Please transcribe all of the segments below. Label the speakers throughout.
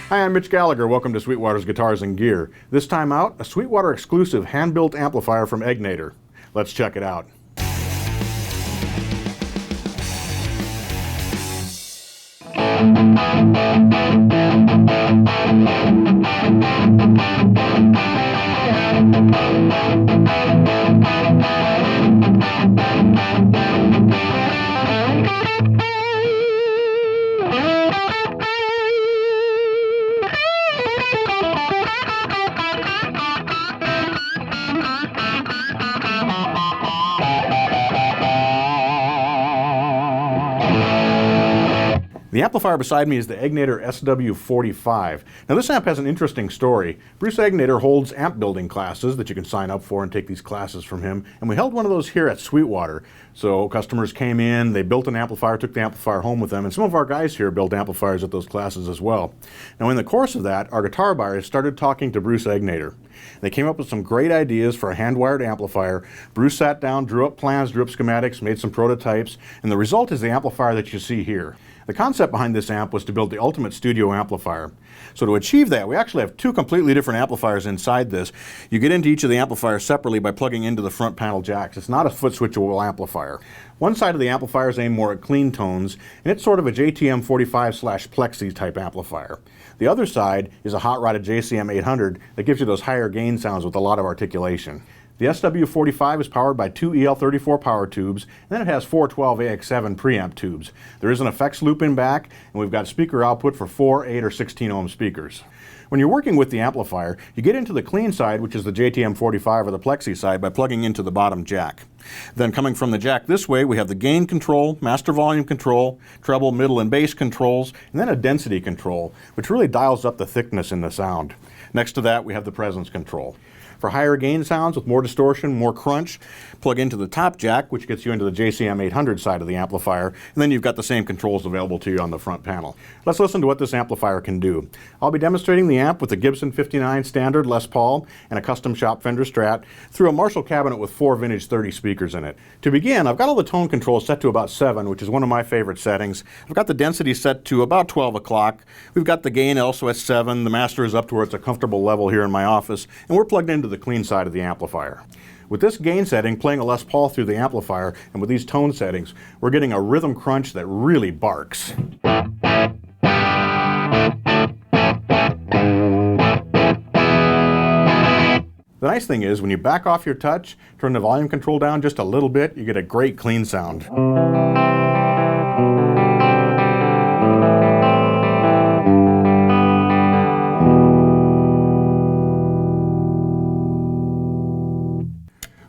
Speaker 1: Hi, I'm Mitch Gallagher. Welcome to Sweetwater's Guitars and Gear. This time out, a Sweetwater exclusive hand-built amplifier from Egnater. Let's check it out. The amplifier beside me is the Egnater SW45. Now this amp has an interesting story. Bruce Egnater holds amp building classes that you can sign up for and take these classes from him, and we held one of those here at Sweetwater. So customers came in, they built an amplifier, took the amplifier home with them, and some of our guys here built amplifiers at those classes as well. Now in the course of that, our guitar buyers started talking to Bruce Egnater. They came up with some great ideas for a hand-wired amplifier. Bruce sat down, drew up plans, drew up schematics, made some prototypes, and the result is the amplifier that you see here. The concept behind this amp was to build the ultimate studio amplifier. So to achieve that, we actually have two completely different amplifiers inside this. You get into each of the amplifiers separately by plugging into the front panel jacks. It's not a foot switchable amplifier. One side of the amplifier is aimed more at clean tones, and it's sort of a JTM45/Plexi type amplifier. The other side is a hot-rodded JCM 800 that gives you those higher gain sounds with a lot of articulation. The SW45 is powered by two EL34 power tubes, and then it has four 12AX7 preamp tubes. There is an effects loop in back, and we've got speaker output for 4, 8, or 16 ohm speakers. When you're working with the amplifier, you get into the clean side, which is the JTM45 or the Plexi side, by plugging into the bottom jack. Then coming from the jack this way, we have the gain control, master volume control, treble, middle, and bass controls, and then a density control, which really dials up the thickness in the sound. Next to that, we have the presence control. For higher gain sounds with more distortion, more crunch, plug into the top jack, which gets you into the JCM 800 side of the amplifier, and then you've got the same controls available to you on the front panel. Let's listen to what this amplifier can do. I'll be demonstrating the amp with a Gibson 59 standard Les Paul and a custom shop Fender Strat through a Marshall cabinet with 4 vintage 30 speakers in it. To begin, I've got all the tone controls set to about 7, which is one of my favorite settings. I've got the density set to about 12 o'clock. We've got the gain also at 7. The master is up to where it's a comfortable level here in my office, and we're plugged into the clean side of the amplifier. With this gain setting, playing a Les Paul through the amplifier, and with these tone settings, we're getting a rhythm crunch that really barks. The nice thing is, when you back off your touch, turn the volume control down just a little bit, you get a great clean sound.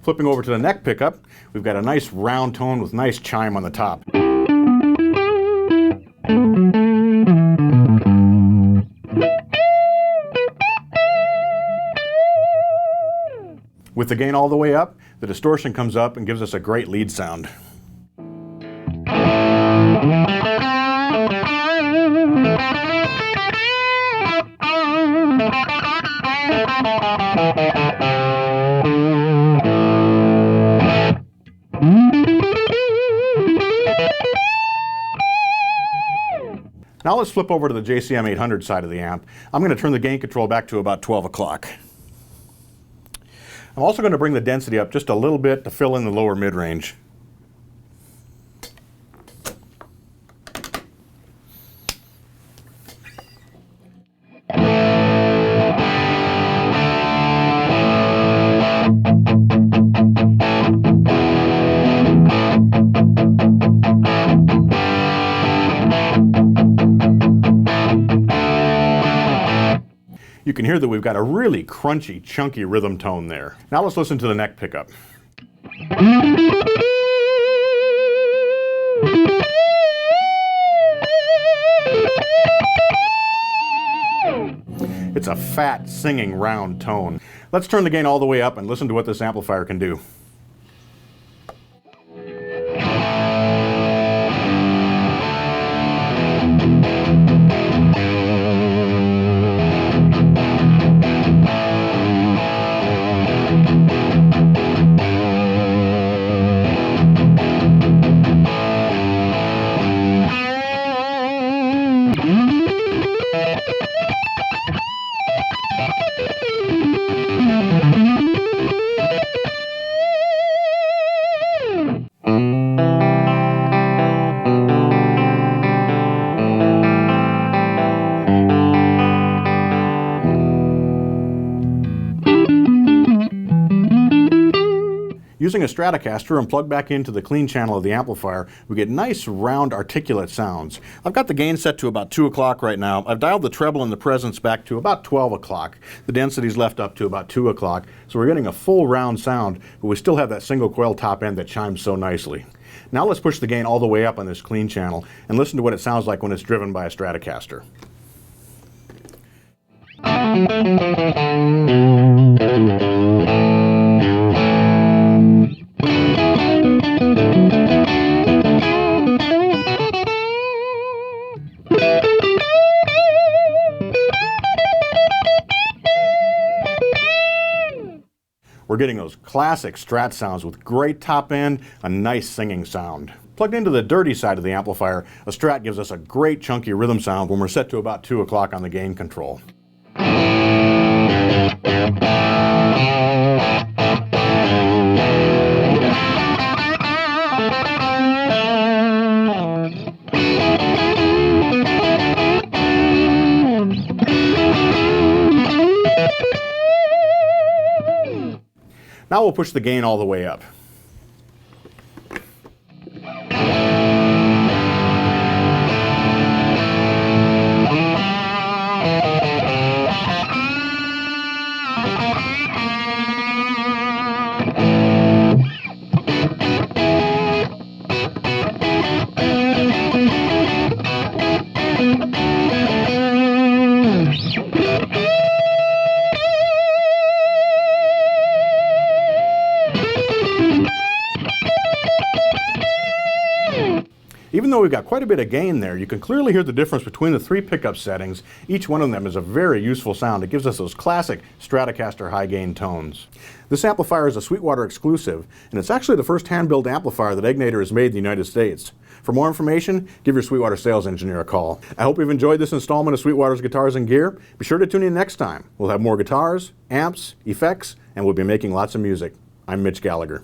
Speaker 1: Flipping over to the neck pickup, we've got a nice round tone with nice chime on the top. With the gain all the way up, the distortion comes up and gives us a great lead sound. Now let's flip over to the JCM 800 side of the amp. I'm going to turn the gain control back to about 12 o'clock. I'm also going to bring the density up just a little bit to fill in the lower mid-range. You can hear that we've got a really crunchy, chunky rhythm tone there. Now let's listen to the neck pickup. It's a fat, singing, round tone. Let's turn the gain all the way up and listen to what this amplifier can do. Using a Stratocaster and plug back into the clean channel of the amplifier, we get nice, round, articulate sounds. I've got the gain set to about 2 o'clock right now. I've dialed the treble and the presence back to about 12 o'clock. The density's left up to about 2 o'clock, so we're getting a full round sound, but we still have that single coil top end that chimes so nicely. Now let's push the gain all the way up on this clean channel and listen to what it sounds like when it's driven by a Stratocaster. We're getting those classic Strat sounds with great top end, a nice singing sound. Plugged into the dirty side of the amplifier, a Strat gives us a great chunky rhythm sound when we're set to about 2 o'clock on the gain control. Now we'll push the gain all the way up. Even though we've got quite a bit of gain there, you can clearly hear the difference between the 3 pickup settings. Each one of them is a very useful sound. It gives us those classic Stratocaster high gain tones. This amplifier is a Sweetwater exclusive, and it's actually the first hand-built amplifier that Egnater has made in the United States. For more information, give your Sweetwater sales engineer a call. I hope you've enjoyed this installment of Sweetwater's Guitars and Gear. Be sure to tune in next time. We'll have more guitars, amps, effects, and we'll be making lots of music. I'm Mitch Gallagher.